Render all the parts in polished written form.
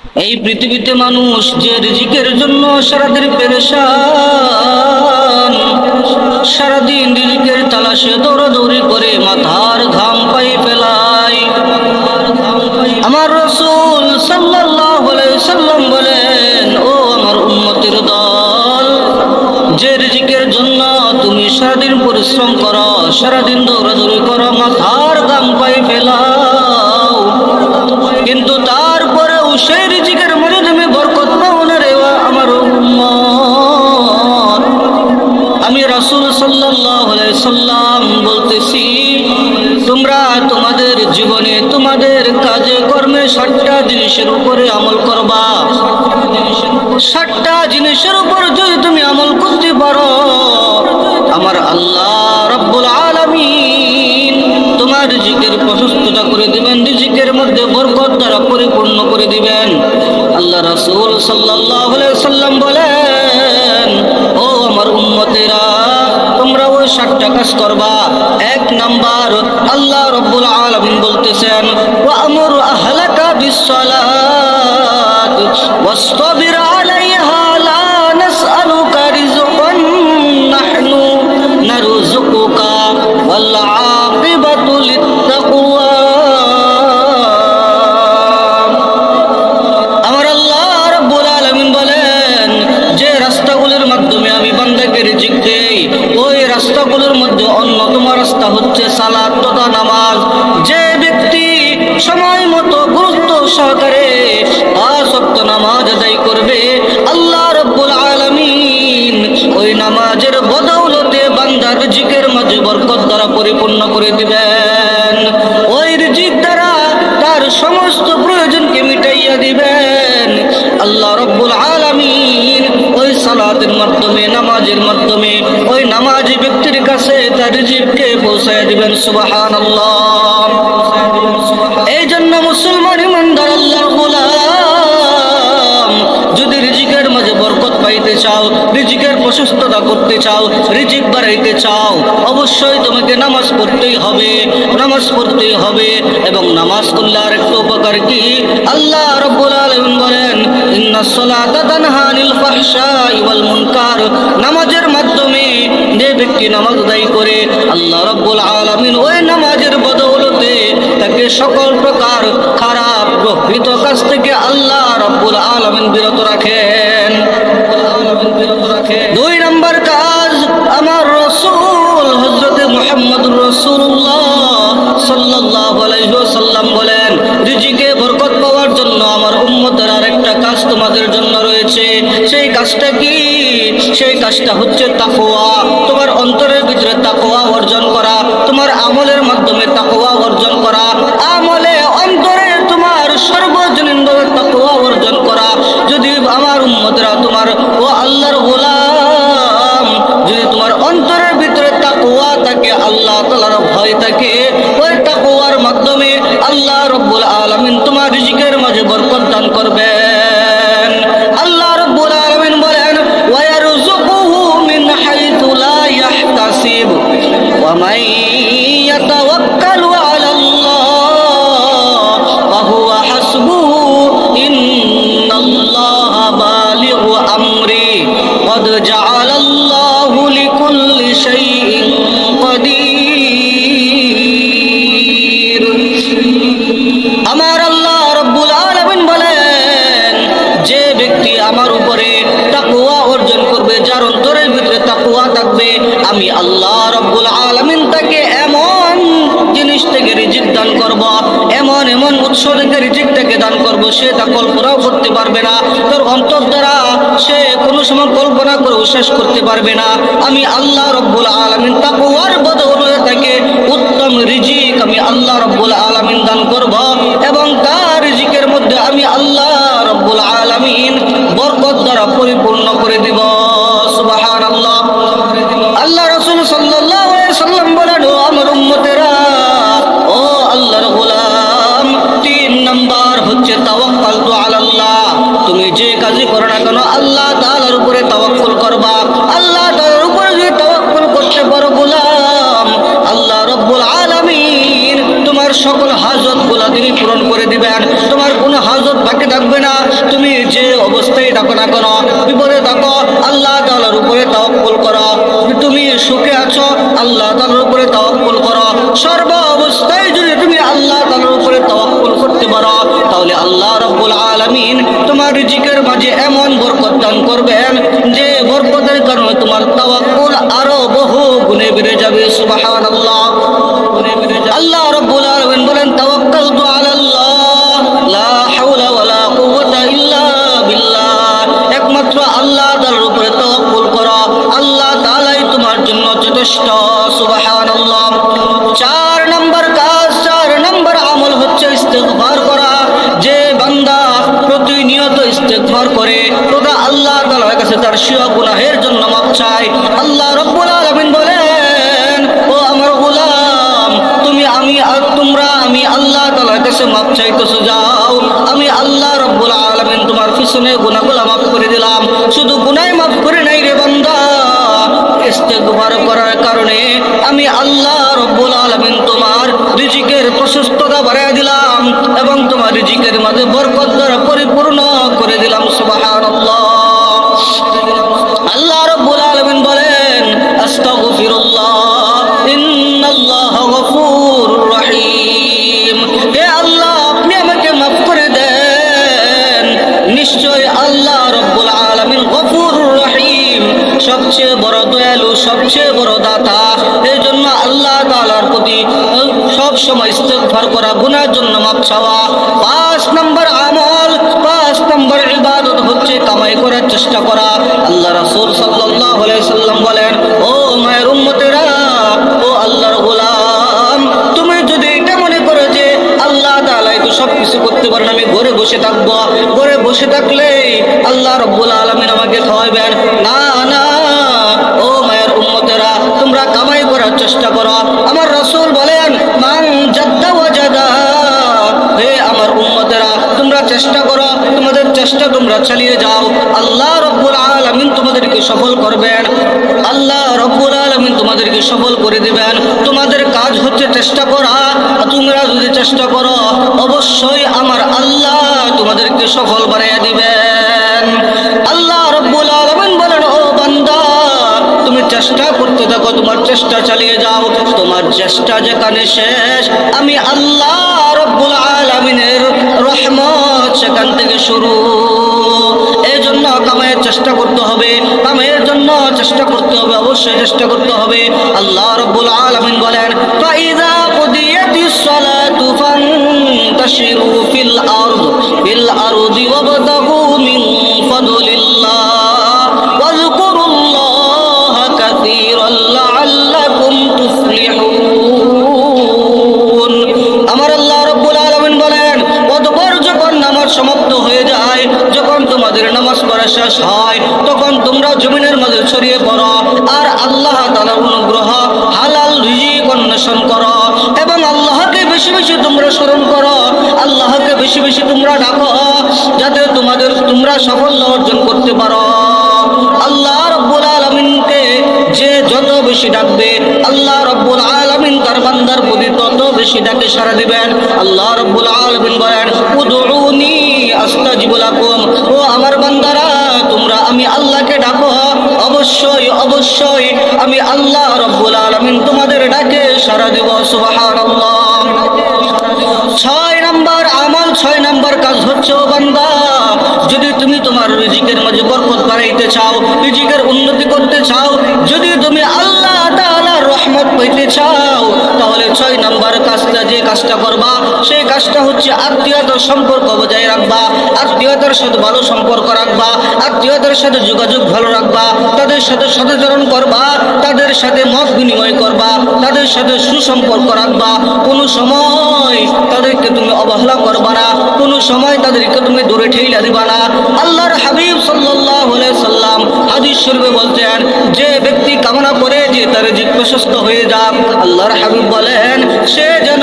এই পৃথিবীতে মানুষ যে রিজিকের জন্য সারাদিন পেরেশান, সারাদিন রিজিকের তালাশে দৌড়াদৌড়ি করে মাথার ঘাম পায়ে ফেলায়। আমার রাসূল সাল্লাল্লাহু আলাইহি সাল্লাম বলেন, ও আমার উম্মতের দল, যে রিজিকের জন্য তুমি সারাদিন পরিশ্রম করো, সারাদিন দৌড়াদৌড়ি করো, মাথার ঘাম পায়ে ফেলাও, কিন্তু তারপরেও সেই রিজিকের মধ্যে তুমি বরকত পাও না রে আমার উম্মত। আমি রাসূল সাল্লাল্লাহু আলাইহি সাল্লাম বলতেছি, তোমরা তোমাদের জীবনে তোমাদের কাজে কর্মে 7টা জিনিসের উপরে আমল করবা। 7টা জিনিসের উপর যদি তুমি আমল করতে পারো, আমার আল্লাহ রাব্বুল আলামিন তোমার রিজিকের প্রশস্ততা করে দিবেন, রিজিকের মধ্যে বরকত দ্বারা পরিপূর্ণ করে দিবেন। আল্লাহ রাসূল সাল্লাল্লাহু আলাইহি সাল্লাম বলেন, ও আমার উম্মতেরা, তোমরা ওই 7টা কাজ করবা। 1 নাম্বার, আল্লাহ রাব্বুল আলামিন বলতেছেন, ওয়া'মুর আহলাকা বিস-সালাত ওয়াসতাবির আলাইহা লা নাসআলুকা রিজকান নাহনু নারযুকুকা ওয়াল আকিবাতু লিত-তাকওয়া। আমার আল্লাহ রাব্বুল আলামিন বলেন, যে রাস্তাগুলোর মাধ্যমে আমি বান্দাকে রিজিক দেই, ওই রাস্তাগুলোর মধ্যে অন্যতম রাস্তা হচ্ছে সালাত তথা নামাজ। যে ব্যক্তি সময় মতো গুরুত্ব সহকারে 5 ওয়াক্ত নামাজ আদায় করবে, আল্লাহ রাব্বুল আলামিন ওই নামাজের বদৌলতে বান্দার রিজিকের মাঝে বরকত দ্বারা পরিপূর্ণ করে দিবেন। ওই রিজিক দ্বারা তার সমস্ত প্রয়োজনকে মিটাইয়া দিবেন। আল্লাহ রাব্বুল আলামিন ওই সালাতের মাধ্যমে, নামাজের মাধ্যমে ওই নামাজি ব্যক্তির কাছে তার রিজিককে পৌঁছায় দিবেন। সুবহানাল্লাহ। এই জন্য মুসলমান ইমানদার আল্লাহর গোলাম, যদি রিজিকের মাঝে বরকত পাইতে চাও, রিজিকের প্রশস্ততা করতে চাও, রিজিক বাড়াইতে চাও, অবশ্যই তোমাকে নামাজ পড়তেই হবে, নামাজ পড়তেই হবে। এবং নামাজ করলে আরেকটা উপকার কি? আল্লাহ রাব্বুল আলামিন বলেন, ইন্নাস সালাতা তানহা আনিল ফাহশাই ওয়াল মুনকার। নামাজের মাধ্যমে যে ব্যক্তি নামাজ আদায় করে, আল্লাহ রাব্বুল আলামিন ওই নামাজের বদৌলতে তাকে সকল প্রকার খারাপ গৃহীত কাজ থেকে আল্লাহ রাব্বুল আলামিন বিরত রাখেন। 2 নম্বর কাজ, আমার রাসূল হযরতে মুহাম্মদুর রাসূলুল্লাহ সাল্লাল্লাহু আলাইহি ওয়াসাল্লাম বলেন, রিজিকে বরকত পাওয়ার জন্য আমার উম্মতের আরেকটা কাজ তোমাদের জন্য রয়েছে। সেই কাজটা কি? সেই কাজটা হচ্ছে তাকওয়া। তোমার অন্তরের ভিতরে তাকওয়া অর্জন করা, তোমার আমলের মাধ্যমে তাকওয়া অর্জন করা, আমলে অন্তরে তোমার সর্বজনীনভাবে তাকওয়া অর্জন করা। যদি আমার উম্মতেরা, তোমার ও আল্লাহর গোলাম, যদি তোমার অন্তরের ভিতরে তাকওয়া থাকে, আল্লাহ তাআলার ভয় থাকে, ওই তাকওয়ার মাধ্যমে আল্লাহ রাব্বুল আলামিন তোমার রিজিকের মাঝে বরকত দান করবেন। আল্লাহ রাব্বুল আলামিন বলেন, ওয়া ইয়ারযুকুহু মিন হাইথু লা ইয়াহতাসিব ওয়া মান ইয়াতাওয়াক্কালু আলাল্লাহ ফাহুয়া হাসবুহু ইন্নাল্লাহা বালিগু আমরি ক্বাদ জাআলাল্লাহু লিকুল্লি শাইইন কাদির। আমার আল্লাহ রাব্বুল আলামিন বলেন, যে ব্যক্তি আমার উপরে তাকওয়া অর্জন করবে, যার অন্তরের ভিতরে তাকওয়া থাকবে, আমি আল্লাহ রাব্বুল আলামিন তাকে এমন জিনিস থেকে রিজিক দান করব, এমন এমন উৎস থেকে রিজিকটাকে দান করব, সে তা কল্পনাও করতে পারবে না। তোর অন্তর দ্বারা সে কোনো সময় কল্পনা করে শেষ করতে পারবে না। আমি আল্লাহ রাব্বুল আলামিন তাকওয়ার বদৌলতে তাকে উত্তম রিজিক আমি আল্লাহ রাব্বুল আলামিন দান করব, এবং তার রিজিকের মধ্যে আমি আল্লাহ রাব্বুল আলামিন বরকত দ্বারা পরিপূর্ণ করে দিব। সুবহানাল্লাহ। আল্লাহ রাসূল সাল্লাল্লাহু আলাইহি সাল্লাম বলেন, ও আমার উম্মতেরা, ও আল্লাহর গোলাম, 3 নাম্বার হচ্ছে তাওয়াক্কালতু আলাল্লাহ। তুমি যে কাজই করো না কেন, আল্লাহ তাআলার উপরে তাওয়াক্কুল করবা। আল্লাহ তাআলার উপরে যদি তাওয়াক্কুল করতে পারো গোলাম, আল্লাহ রাব্বুল আলামিন তোমার সকল হাজতগুলো তিনি পূরণ করে দিবেন। তোমার কোনো হাজত বাকি থাকবে না। তুমি যে অবস্থায় থাকো না কেন, বিপদে থাকো, আল্লাহ তাআলার উপরে তাওয়াক্কুল করো। তুমি সুখে আছো, আল্লাহ তাআলার উপরে তাওয়াক্কুল করো। সর্ব অবস্থায় যদি তুমি আল্লাহ তাআলার উপরে তাওয়াক্কুল করতে পারো, তাহলে আল্লাহ রাব্বুল আলামিন তোমার রিজিকের মাঝে এমন বরকত দান করবেন যে বরকতের কারণে তোমার তাওয়াক্কুল আরো বহু গুণে বেড়ে যাবে। সুবহানাল্লাহ। আল্লাহ রাব্বুল আলামিন বলেন, তাওয়াক্কালতু আলাল্লাহ লা হাওলা ওয়ালা কুওয়াতা ইল্লা বিল্লাহ। একমাত্র আল্লাহ তাআলার উপরে তাওয়াক্কুল করো, আল্লাহ তাআলাই তোমার জন্য যথেষ্ট। সুবহানাল্লাহ। 4 নম্বর কাজ, 4 নম্বর আমল হচ্ছে ইস্তিগফার করা। যে বান্দা প্রতিনিয়ত ইস্তিগফার করে, তথা আল্লাহ তাআলার কাছে তার সিয়া গুনাহের জন্য মাফ চায়, আল্লাহ রাব্বুল আলামিন বলেন, ও আমার গোলাম, আমি আল্লাহ তাআলার কাছে মাফ চাইতেছো, যাও, আমি আল্লাহ রাব্বুল আলামিন তোমার পিছনে গুনাহগুলো মাফ করে দিলাম। শুধু গুনাহ মাফ করে নাই রে বান্দা, ইস্তিগফার করার কারণে আমি আল্লাহ রাব্বুল আলামিন তোমার রিজিকের প্রশস্ততা বাড়ায় দিলাম এবং তোমার রিজিকের মাঝে বরকত দ্বারা পরিপূর্ণ করে দিলাম। সুবহানাল্লাহ। আল্লাহ রাব্বুল আলামিন বলেন, আস্তাগফিরুল্লাহ ইন্নাল্লাহা গফুরুর রহিম। হে আল্লাহ, আপনি আমাকে মাফ করে দেন, নিশ্চয় আল্লাহ রাব্বুল আলামিন গফুরুর রহিম, সবচেয়ে বড় দয়ালু, সবচেয়ে বড় দাতা। এই জন্য আল্লাহ তাআলার প্রতি সব সময় ইস্তিগফার করা, গুনার জন্য মাফ চাওয়া। 5 নম্বর আমল, 5 নম্বর ইবাদত হচ্ছে কামাই করার চেষ্টা করা। আল্লাহ রাসূল সাল্লাল্লাহু আলাইহি সাল্লাম বলেন, ও মায়ের উম্মতেরা, ও আল্লাহর গোলাম, তুমি যদি এটা মনে করো যে আল্লাহ তাআলাই তো সবকিছু করতে পারেন, আমি ঘরে বসে থাকবো, ঘরে বসে থাকলেই আল্লাহ রাব্বুল আলামিন আমাকে খাওয়াবেন, না না, ও মায়ের উম্মতেরা, তোমরা কামাই করার চেষ্টা করো। আমার রাসূল বলেন, মান জাদ্দা ওয়াজাদা। হে আমার উম্মতেরা, তোমরা চেষ্টা করো, তোমাদের চেষ্টা তোমরা চালিয়ে যাও, আল্লাহ রাব্বুল আলামিন তোমাদেরকে সফল করবেন, আল্লাহ রাব্বুল আলামিন তোমাদেরকে সফল করে দিবেন। তোমাদের কাজ হচ্ছে চেষ্টা করা। তোমরা যদি চেষ্টা করো, অবশ্যই আমার আল্লাহ তোমাদেরকে সফল বানিয়ে দিবেন। আল্লাহ রাব্বুল আলামিন বলেন, ও বান্দা, তুমি চেষ্টা করতে থাকো, তোমার চেষ্টা চালিয়ে যাও, তোমার চেষ্টা যেখানে শেষ, আমি আল্লাহ রাব্বুল আলামিনের রহমত সেখান থেকে শুরু। এই জন্য কামাইয়ের চেষ্টা করতে হবে, কামাইয়ের জন্য চেষ্টা করতে হবে, অবশ্যই চেষ্টা করতে হবে। আল্লাহ রাব্বুল আলামিন বলেন, ফাইযা কুদিয়াতিস সালাতু ফান্তাশিরু ফিল আরদি ওয়াবতাগু মিন ফাদলিল্লাহ ওয়াযকুরুল্লাহা কাসীরান লাআল্লাকুম তুফলিহুন। আমার আল্লাহ রাব্বুল আলামিন বলেন, অতঃপর যখন নামাজ সমাপ্ত হয়ে যায়, যখন তোমাদের নামাজ পড়া শেষ হয়, তখন তোমরা জমিনের মাঝে ছড়িয়ে পড়ো আর আল্লাহ তাআলার অনুগ্রহ, হালাল রিজিক অন্বেষণ করো এবং আল্লাহকে বেশি বেশি তোমরা স্মরণ করো, আল্লাহকে বেশি বেশি তোমরা ডাকো, যাতে তোমরা সাফল্য অর্জন করতে পারো। আল্লাহ রাব্বুল আলামিনকে যে যত বেশি ডাকবে, আল্লাহ রাব্বুল আলামিন তার বান্দার প্রতি তত বেশি ডাকে সাড়া দিবেন। আল্লাহ রাব্বুল আলামিন বলেন, উদউনি আস্তাজিব লাকুম। ও আমার বান্দারা, তোমরা আমি আল্লাহকে ডাকো, অবশ্যই অবশ্যই আমি আল্লাহ রাব্বুল আলামিন তোমাদের ডাকে সাড়া দেব। সুবহানাল্লাহ। 6 নম্বর আমল, 6 নম্বর কাজ হচ্ছে, ও বান্দা, যদি তুমি তোমার রিজিকের মাঝে বরকত বাড়াইতে চাও, রিজিকের উন্নতি করতে চাও, যদি তুমি আল্লাহ তাআলার রহমত পেতে চাও, তাহলে 6 নম্বর কাজটা, যে কাজটা করবা, সেই কাজটা হচ্ছে আত্মীয়তার সম্পর্ক বজায় রাখবা, আত্মীয়তার সাথে ভালো সম্পর্ক রাখবা, আত্মীয়তার সাথে যোগাযোগ ভালো রাখবা, তাদের সাথে সদাচরণ করবা, তাদের সাথে মত বিনিময় করবা, তাদের সাথে সুসম্পর্ক রাখবা। কোনো সময় তাদেরকে তুমি অবহেলা করবা না, কোনো সময় তাদেরকে তুমি দূরে ঠেলে দিবা না। আল্লাহর হাবিব সাল্লাল্লাহু আলাইহি সাল্লাম হাদিস শরীফে বলতেন, যে ব্যক্তি কামনা করে যে তার রিজিক প্রশস্ত হয়ে যাক, আল্লাহর হাবিব বলেন, সে যেন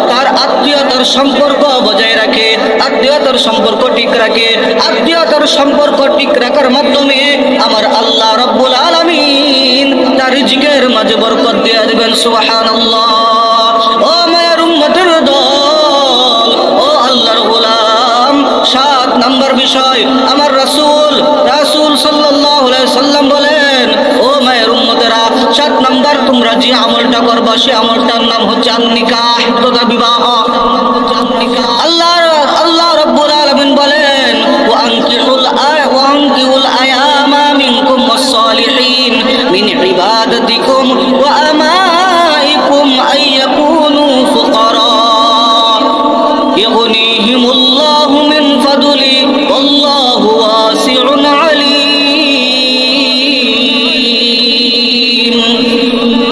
তার আত্মীয়তার সম্পর্ক বজায় রাখে, আত্মীয়তার সম্পর্ক ঠিক রাখে। আত্মীয়তার সম্পর্ক ঠিক রাখার মাধ্যমে আমার আল্লাহ রাব্বুল আলামিন তার রিজিকের মাঝে বরকত দিয়ে দিবেন। সুবহানাল্লাহ। ও মায়ের উম্মতের দল, ও আল্লাহর গোলাম, 7 বিষয় আমার রাসূল সাল্লাল্লাহু আলাইহি সাল্লাম বলেন, ও মায়ের উম্মতেরা, 7 নাম্বার তোমরা যে আমলটা করবা সে আমলটার নাম হচ্ছে আন-নিকাহ, তথা বিবাহ। আল্লাহ রাব্বুল আলামিন বলেন, ওয়া আনকিহুল আয়ামা মিনকুম ওয়াস-সালিহিন মিন ইবাদাতিকুম ওয়া আমাইকুম আইয়াকুনু ফুকারা ইগনিহিমুল্লাহু মিন ফাদলি ওয়াল্লাহু ওয়াসিউন আলীম।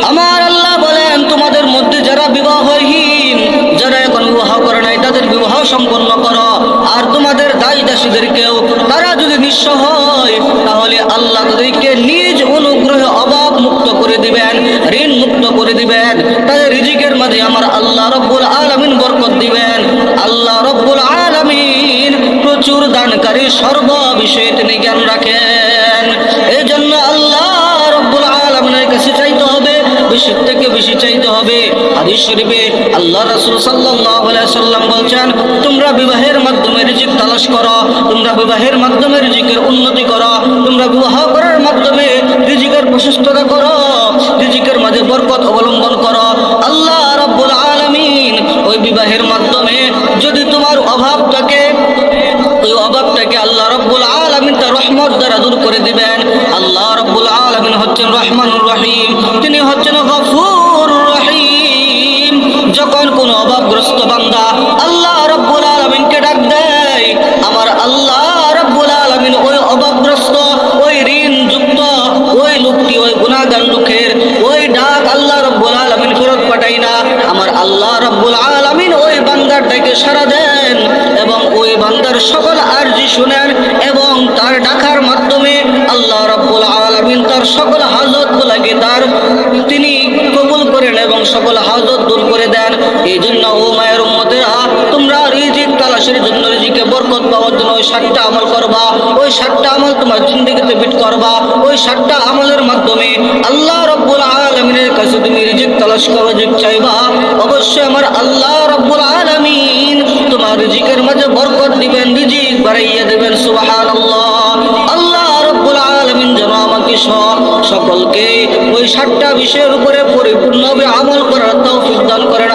আমার আল্লাহ বলেন, তোমাদের মধ্যে যারা বিবাহহীন, যারা এখন বিবাহ করে নাই, তাদের বিবাহ সম্পন্ন করো। আর তোমাদের দাসী দাসীদেরকেও, তারা যদি নিঃস্ব হয় তাহলে আল্লাহ তাদেরকে নিজ অনুগ্রহে অভাব মুক্ত করে দিবেন, ঋণ মুক্ত করে দিবেন। তাদের রিজিকের মাঝে আমার আল্লাহ রব্বুল আলামিন বরকত দিবেন। আল্লাহ রব্বুল আলামিন প্রচুর দানকারী, সর্ব বিষয়ে তিনি জ্ঞান রাখেন। এই জন্য আল্লাহ রব্বুল আলামিনের কাছে চাইতে হবে, বেশি থেকে বেশি চাইতে হবে। হাদিস শরীফে আল্লাহ রাসূল সাল্লাল্লাহু আলাইহি সাল্লাম বলেন, তোমরা বিবাহের মাধ্যমে রিজিক তালাশ করো, তোমরা বিবাহের মাধ্যমে রিজিকের উন্নতি করো, তোমরা বিবাহ করার মাধ্যমে রিজিকের প্রশস্ততা করো, রিজিকের মাঝে বরকত অবলম্বন করো। আল্লাহ রাব্বুল আলামিন ওই বিবাহের মাধ্যমে যদি তোমার অভাবটাকে, ওই অভাবটাকে আল্লাহ রাব্বুল আলামিন তার রহমত দ্বারা দূর করে দিবেন। আল্লাহ রাব্বুল আলামিন হচ্ছেন রহমানুর রহিম, তিনি হচ্ছেন গফুরুর রহিম। যখন কোনো অভাবগ্রস্ত বান্দা আল্লাহ রাব্বুল আলামিনকে ডাক দেয়, আমার আল্লাহ রাব্বুল আলামিন ওই অভাবগ্রস্ত, ওই ঋণযুক্ত ওই লোকটি, ওই গুনাহগার লোকের ওই ডাক আল্লাহ রাব্বুল আলামিন ফেরত পাঠায় না। আমার আল্লাহ রাব্বুল আলামিন ওই বান্দারটাকে সাড়া দেন এবং ওই বান্দার সকল আরজি শুনেন এবং তার ডাকার মাধ্যমে আল্লাহ রাব্বুল আলামিন তার সকল হাজতগুলোকে তিনি কবুল করেন এবং সকল হাজত দূর করে দেন। এই জন্য ও মায়ের উম্মতেরা, তোমরা রিজিক তালাশের জন্য, রিজিকে বরকত পাওয়ার জন্য ওই 7টা আমল করবা। ওই 7টা আমল তোমার জিন্দেগিতে ফিট করবা। ওই 7টা আমলের মাধ্যমে আল্লাহ রাব্বুল আলামিনের কাছে তুমি রিজিক তালাশ করো, রিজিক চাইবা। অবশ্যই আমার আল্লাহ রাব্বুল আলামিন তোমার রিজিকের মাঝে বরকত দিবেন, রিজিক বাড়াইয়া দেবেন। সুবহানাল্লাহ। আল্লাহ রাব্বুল আলামিন যেন আমাকে সকলকে ওই 7টা বিষয়ের উপরে পরিপূর্ণভাবে আমল করার তৌফিক দান করেন।